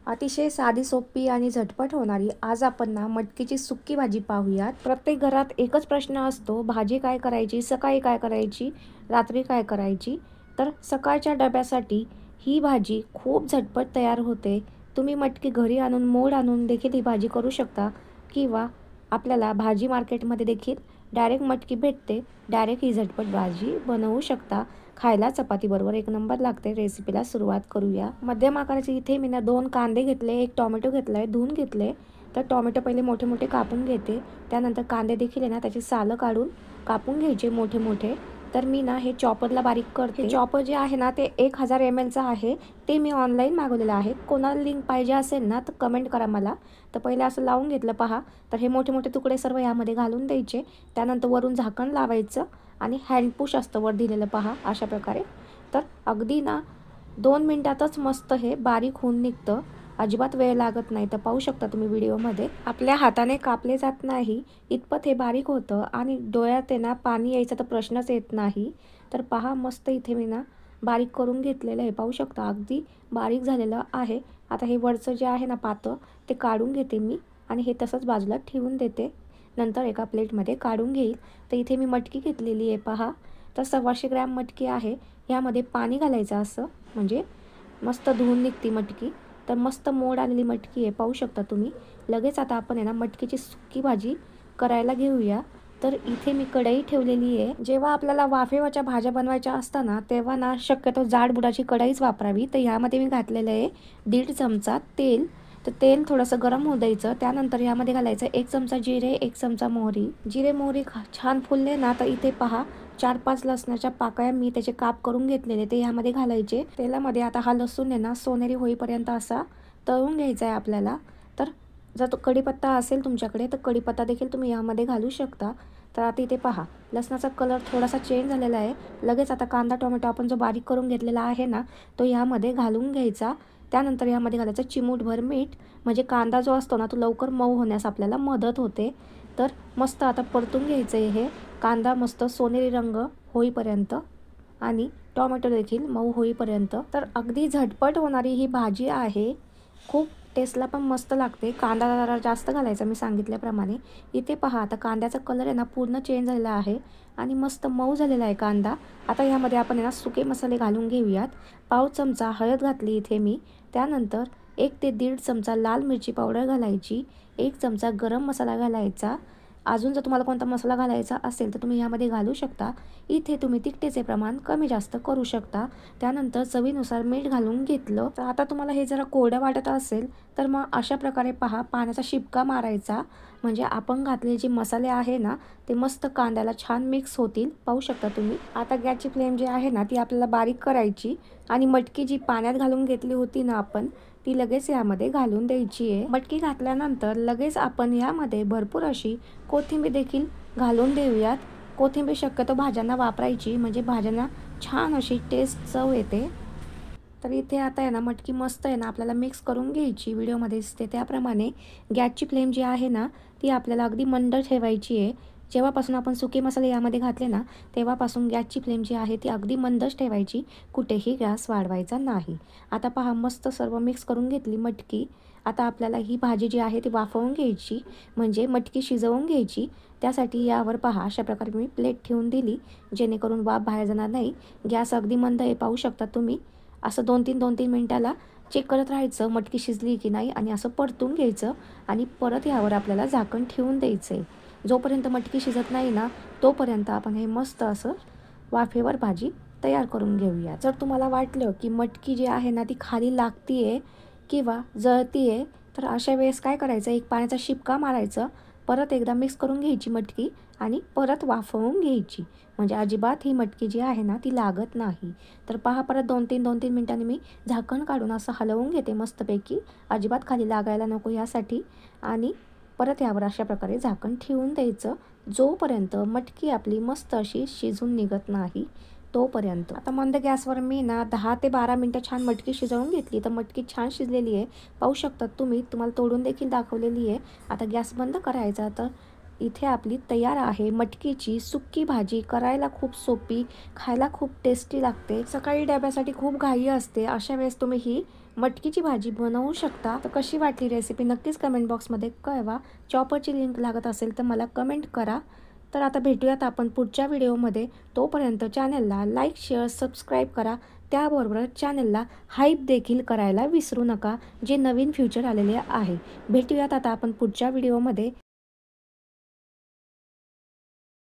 अतिशय साधी सोपी आणि झटपट होणारी आज आपण ना मटकीची सुक्की भाजी पाहूयात। प्रत्येक घरात एकच प्रश्न असतो, भाजी काय करायची, सकाळी काय करायची, रात्री काय करायची। तर सकाळच्या डब्यासाठी ही भाजी खूप झटपट तयार होते। तुम्ही मटकी घरी आणून मोड आणून देखील ही भाजी करू शकता किंवा आपल्याला भाजी मार्केटमध्ये देखील डायरेक्ट मटकी भेटते। डायरेक्ट ही झटपट भाजी बनवू शकता। खायला चपातीबरोबर एक नंबर लागते। रेसिपीला सुरुवात करूया। मध्यम आकाराचे इथे मी ना 2 कांदे घेतले, एक टोमॅटो घेतलाय, धुवून घेतले। तर टोमॅटो पहिले मोठे मोठे कापून घेते, त्यानंतर कांदे देखील आहे ना त्याची सालं काढून कापून घ्यायचे मोठे मोठे। तर मी ना हे चॉपरला बारीक करते। चॉपर जे आहे ना ते 1000 ml चा आहे, ते मी ऑनलाईन मागवलेलं आहे। कोणाला लिंक पाहिजे असेल ना तर कमेंट करा मला। तर पहिले असं लावून घेतलं पहा। तर हे मोठे मोठे तुकडे सर्व यामध्ये घालून द्यायचे, त्यानंतर वरून झाकण लावायचं आणि हँड पुश असतं वर दिलेलं पहा अशा प्रकारे। तर अगदी ना 2 मिनिटातच मस्त हे बारीक होऊन निघतं, अजिबात वेळ लागत नाही। तर पाहू शकता तुम्ही व्हिडिओमध्ये आपल्या हाताने कापले जात नाही इतपत हे बारीक होतं आणि डोळ्यात ना पाणी यायचा तर प्रश्नच येत नाही। तर पहा मस्त इथे मी ना बारीक करून घेतलेलं आहे, पाहू शकता अगदी बारीक झालेलं आहे। आता हे वरचं जे आहे ना पातं ते काढून घेते मी आणि हे तसंच बाजूला ठेवून देते, नंतर एका प्लेटमध्ये काढून घेईल। तर इथे मी मटकी घेतलेली आहे पहा। तर 125 ग्रॅम मटकी आहे, यामध्ये पाणी घालायचं असं म्हणजे मस्त धुवून निघते मटकी। तर मस्त मोड आलेली मटकी आहे, पाहू शकता तुम्ही। लगेच आता आपण आहे ना मटकीची सुक्की भाजी करायला घेऊया। तर इथे मी कढई ठेवलेली आहे। जेव्हा आपल्याला वाफेवरच्या भाज्या बनवायच्या असताना तेव्हा ना शक्यतो जाड बुडाची कढईच वापरावी। तर यामध्ये मी घातलेलं आहे 1.5 चमचा तेल। तर तेल थोडंसं गरम होऊ द्यायचं, त्यानंतर यामध्ये घालायचं 1 चमचा जिरे, 1 चमचा मोहरी। जिरे मोहरी छान फुलले ना तर इथे पहा 4-5 लसणाच्या पाकळ्या मी त्याचे काप करून घेतलेले ते यामध्ये घालायचे। तेलामध्ये आता हा लसूण आहे ना सोनेरी होईपर्यंत असा तळून घ्यायचा आहे आपल्याला। तर जर तो कढीपत्ता असेल तुमच्याकडे तर कढीपत्ता देखील तुम्ही यामध्ये घालू शकता। तर आता इथे पहा लसणाचा कलर थोडासा चेंज झालेला आहे। लगेच आता कांदा टोमॅटो आपण जो बारीक करून घेतलेला आहे ना तो यामध्ये घालून घ्यायचा। त्यानंतर यामध्ये घालायचं चिमूटभर मीठ, म्हणजे कांदा जो असतो ना तो लवकर मऊ होण्यास आपल्याला मदत होते। तर मस्त आता परतून घ्यायचं आहे हे कांदा मस्त सोनेरी रंग होईपर्यंत आणि टोमॅटो देखील मऊ होईपर्यंत। तर अगदी झटपट होणारी ही भाजी आहे, खूप टेस्टला पण मस्त लागते। कांदा जरा जास्त घालायचा मी सांगितल्याप्रमाणे। इथे पहा आता कांद्याचा कलर आहे ना पूर्ण चेंज झालेला आहे आणि मस्त मऊ झालेला आहे कांदा। आता यामध्ये आपण आहे ना सुके मसाले घालून घेऊयात। पाव चमचा हळद घातली इथे मी, त्यानंतर 1 ते 1.5 चमचा लाल मिरची पावडर घालायची, 1 चमचा गरम मसाला घालायचा। अजून जर तुम्हाला कोणता मसाला घालायचा असेल तर तुम्ही यामध्ये घालू शकता। इथे तुम्ही तिखटेचे प्रमाण कमी जास्त करू शकता। त्यानंतर चवीनुसार मीठ घालून घेतलं। तर आता तुम्हाला हे जरा कोरडं वाटत असेल तर मग अशा प्रकारे पहा पाण्याचा शिपका मारायचा, म्हणजे आपण घातलेले जे मसाले आहे ना ते मस्त कांद्याला छान मिक्स होतील, पाहू शकता तुम्ही। आता गॅसची फ्लेम जी आहे ना ती आपल्याला बारीक करायची आणि मटकी जी पाण्यात घालून घेतली होती ना आपण ती लगेच यामध्ये घालून द्यायची आहे। मटकी घातल्यानंतर लगेच आपण यामध्ये भरपूर अशी कोथिंबीर देखील घालून देऊयात। कोथिंबीर शक्यतो भाज्यांना वापरायची, म्हणजे भाज्यांना छान अशी टेस्ट चव येते। तर इथे आता आहे ना मटकी मस्त आहे ना आपल्याला मिक्स करून घ्यायची, व्हिडिओमध्ये दिसते त्याप्रमाणे। गॅसची फ्लेम जी आहे ना ती आपल्याला अगदी मंद ठेवायची आहे। जेव्हापासून आपण सुके मसाले यामध्ये घातले ना तेव्हापासून गॅसची फ्लेम जी आहे ती अगदी मंदच ठेवायची, कुठेही गॅस वाढवायचा नाही। आता पहा मस्त सर्व मिक्स करून घेतली मटकी। आता आपल्याला ही भाजी जी आहे ती वाफवून घ्यायची, म्हणजे मटकी शिजवून घ्यायची। त्यासाठी यावर पहा अशा प्रकारे मी प्लेट ठेवून दिली, जेणेकरून वाफ बाहेर जाणार नाही। गॅस अगदी मंद आहे, पाहू शकता तुम्ही। असं 2-3 मिनिटाला चेक करत राहायचं मटकी शिजली की नाही आणि असं परतून घ्यायचं आणि परत यावर आपल्याला झाकण ठेवून द्यायचं आहे। जोपर्यंत मटकी शिजत नाही ना तोपर्यंत आपण हे मस्त असं वाफेवर भाजी तयार करून घेऊया। जर तुम्हाला वाटलं की मटकी जी आहे ना ती खाली लागती आहे किंवा जळती आहे तर अशा वेळेस काय करायचं, एक पाण्याचा शिपका मारायचं, परत एकदा मिक्स करून घ्यायची मटकी आणि परत वाफवून घ्यायची, म्हणजे अजिबात ही मटकी जी आहे ना ती लागत नाही। तर पहा परत 2-3 मिनिटांनी मी झाकण काढून असं हलवून घेते मस्तपैकी, अजिबात खाली लागायला नको यासाठी। आणि परत यावर अशा प्रकारे झाकण ठेवून द्यायचं जोपर्यंत मटकी आपली मस्त अशी शिजून निघत नाही तोपर्यंत। आता मंद गॅसवर मी ना 10 ते 12 मिनिटं छान मटकी शिजवून घेतली। तर मटकी छान शिजलेली आहे, पाहू शकता तुम्ही, तुम्हाला तोडून देखील दाखवलेली आहे। आता गॅस बंद करायचा। तर इथे आपली तयार आहे मटकीची सुक्की भाजी, करायला खूप सोपी, खायला खूप टेस्टी लागते। सकाळी डब्यासाठी खूप घाई असते, अशा वेळेस तुम्ही ही मटकीची भाजी बनवू शकता. तर कशी वाटली रेसिपी नक्कीच कमेंट बॉक्समध्ये कळवा. चॉपरची लिंक लागत असेल तर मला कमेंट करा. तर आता भेटूयात आपण पुढच्या व्हिडिओमध्ये. तोपर्यंत चॅनलला लाईक, शेअर, सबस्क्राईब करा. त्याबरोबर चॅनलला हाईप देखील करायला विसरू नका, जे नवीन फ्युचर आलेले आहे. भेटूयात आता आपण पुढच्या व्हिडिओमध्ये.